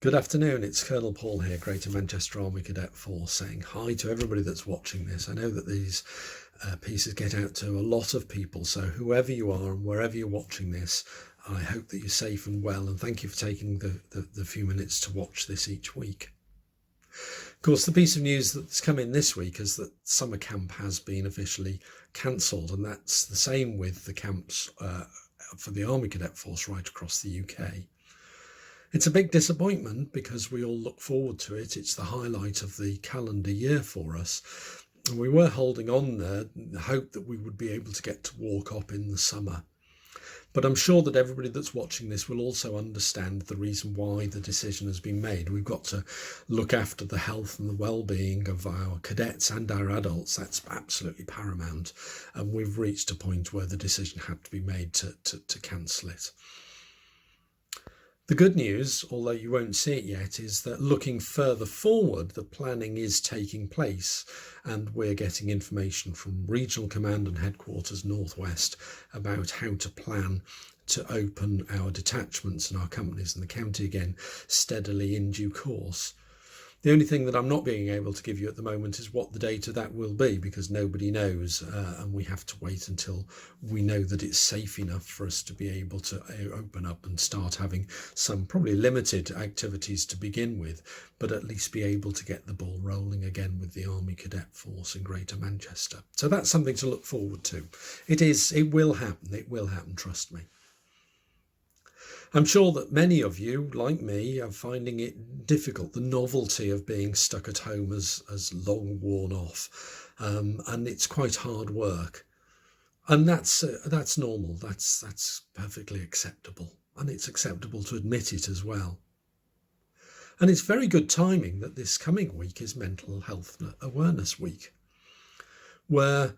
Good afternoon, it's Colonel Paul here, Greater Manchester Army Cadet Force, saying hi to everybody that's watching this. I know that these pieces get out to a lot of people, so whoever you are and wherever you're watching this, I hope that you're safe and well, and thank you for taking the few minutes to watch this each week. Of course, the piece of news that's come in this week is that summer camp has been officially cancelled, and that's the same with the camps for the Army Cadet Force right across the UK. It's a big disappointment because we all look forward to it. It's the highlight of the calendar year for us. And we were holding on there, in the hope that we would be able to get to walk up in the summer. But I'm sure that everybody that's watching this will also understand the reason why the decision has been made. We've got to look after the health and the well-being of our cadets and our adults. That's absolutely paramount. And we've reached a point where the decision had to be made to cancel it. The good news, although you won't see it yet, is that looking further forward, the planning is taking place, and we're getting information from Regional Commandant Headquarters Northwest about how to plan to open our detachments and our companies in the county again steadily in due course. The only thing that I'm not being able to give you at the moment is what the date of that will be, because nobody knows, and we have to wait until we know that it's safe enough for us to be able to open up and start having some probably limited activities to begin with, but at least be able to get the ball rolling again with the Army Cadet Force in Greater Manchester. So that's something to look forward to. It will happen, trust me. I'm sure that many of you, like me, are finding it difficult. The novelty of being stuck at home has long worn off, and it's quite hard work. And that's normal. That's perfectly acceptable, and it's acceptable to admit it as well. And it's very good timing that this coming week is Mental Health Awareness Week, where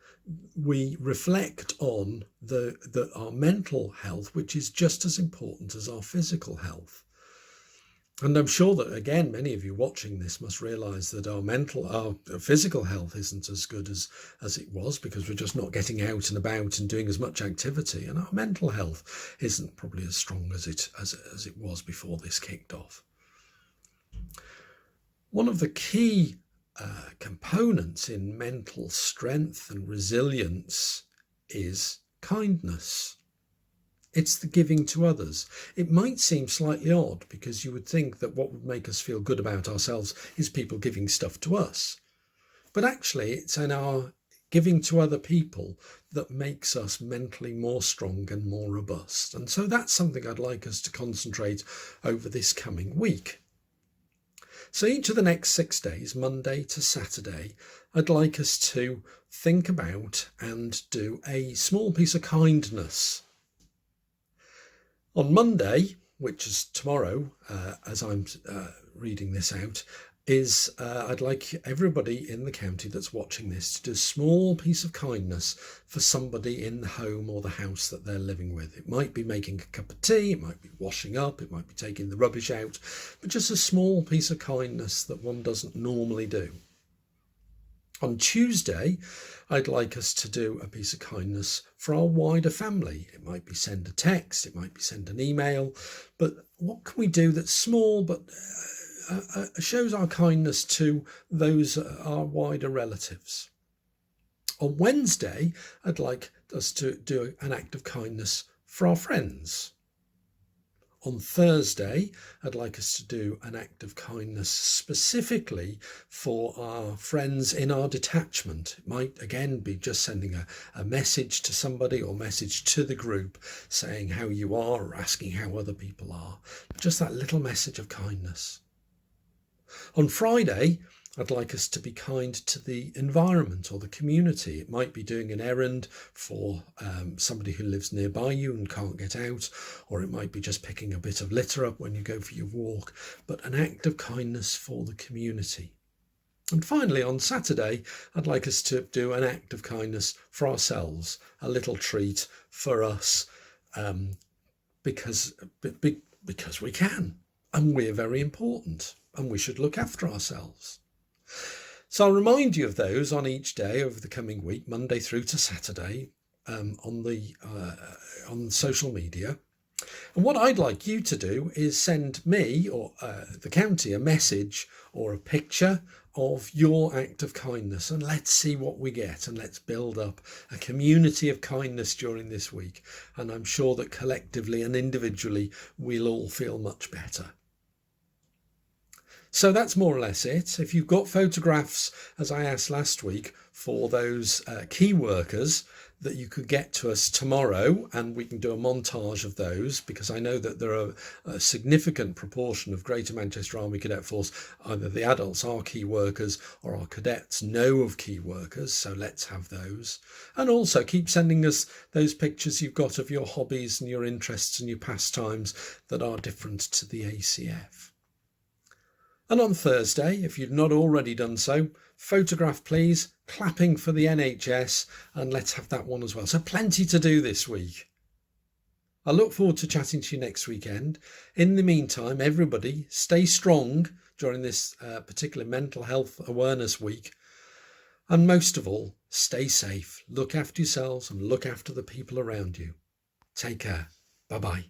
we reflect on our mental health, which is just as important as our physical health. And I'm sure that, again, many of you watching this must realise that our physical health isn't as good as it was, because we're just not getting out and about and doing as much activity. And our mental health isn't probably as strong as it was before this kicked off. One of the key components in mental strength and resilience is kindness. It's the giving to others. It might seem slightly odd, because you would think that what would make us feel good about ourselves is people giving stuff to us. But actually, it's in our giving to other people that makes us mentally more strong and more robust. And so that's something I'd like us to concentrate over this coming week. So each of the next 6 days, Monday to Saturday, I'd like us to think about and do a small piece of kindness. On Monday, which is tomorrow, as I'm reading this out, I'd like everybody in the county that's watching this to do a small piece of kindness for somebody in the home or the house that they're living with. It might be making a cup of tea, it might be washing up, it might be taking the rubbish out, but just a small piece of kindness that one doesn't normally do. On Tuesday, I'd like us to do a piece of kindness for our wider family. It might be send a text, it might be send an email, but what can we do that's small but shows our kindness to those our wider relatives? On Wednesday, I'd like us to do an act of kindness for our friends. On Thursday, I'd like us to do an act of kindness specifically for our friends in our detachment. It might again be just sending a message to somebody or message to the group saying how you are or asking how other people are. Just that little message of kindness. On Friday, I'd like us to be kind to the environment or the community. It might be doing an errand for somebody who lives nearby you and can't get out, or it might be just picking a bit of litter up when you go for your walk, but an act of kindness for the community. And finally, on Saturday, I'd like us to do an act of kindness for ourselves, a little treat for us, because we can, and we're very important, and we should look after ourselves. So I'll remind you of those on each day over the coming week, Monday through to Saturday, on social media. And what I'd like you to do is send me or the county a message or a picture of your act of kindness, and let's see what we get, and let's build up a community of kindness during this week. And I'm sure that collectively and individually we'll all feel much better. So that's more or less it. If you've got photographs, as I asked last week, for those key workers that you could get to us tomorrow, and we can do a montage of those, because I know that there are a significant proportion of Greater Manchester Army Cadet Force, either the adults are key workers or our cadets know of key workers, so let's have those. And also keep sending us those pictures you've got of your hobbies and your interests and your pastimes that are different to the ACF. And on Thursday, if you've not already done so, photograph please, clapping for the NHS, and let's have that one as well. So plenty to do this week. I look forward to chatting to you next weekend. In the meantime, everybody stay strong during this particular mental health awareness week. And most of all, stay safe. Look after yourselves and look after the people around you. Take care. Bye-bye.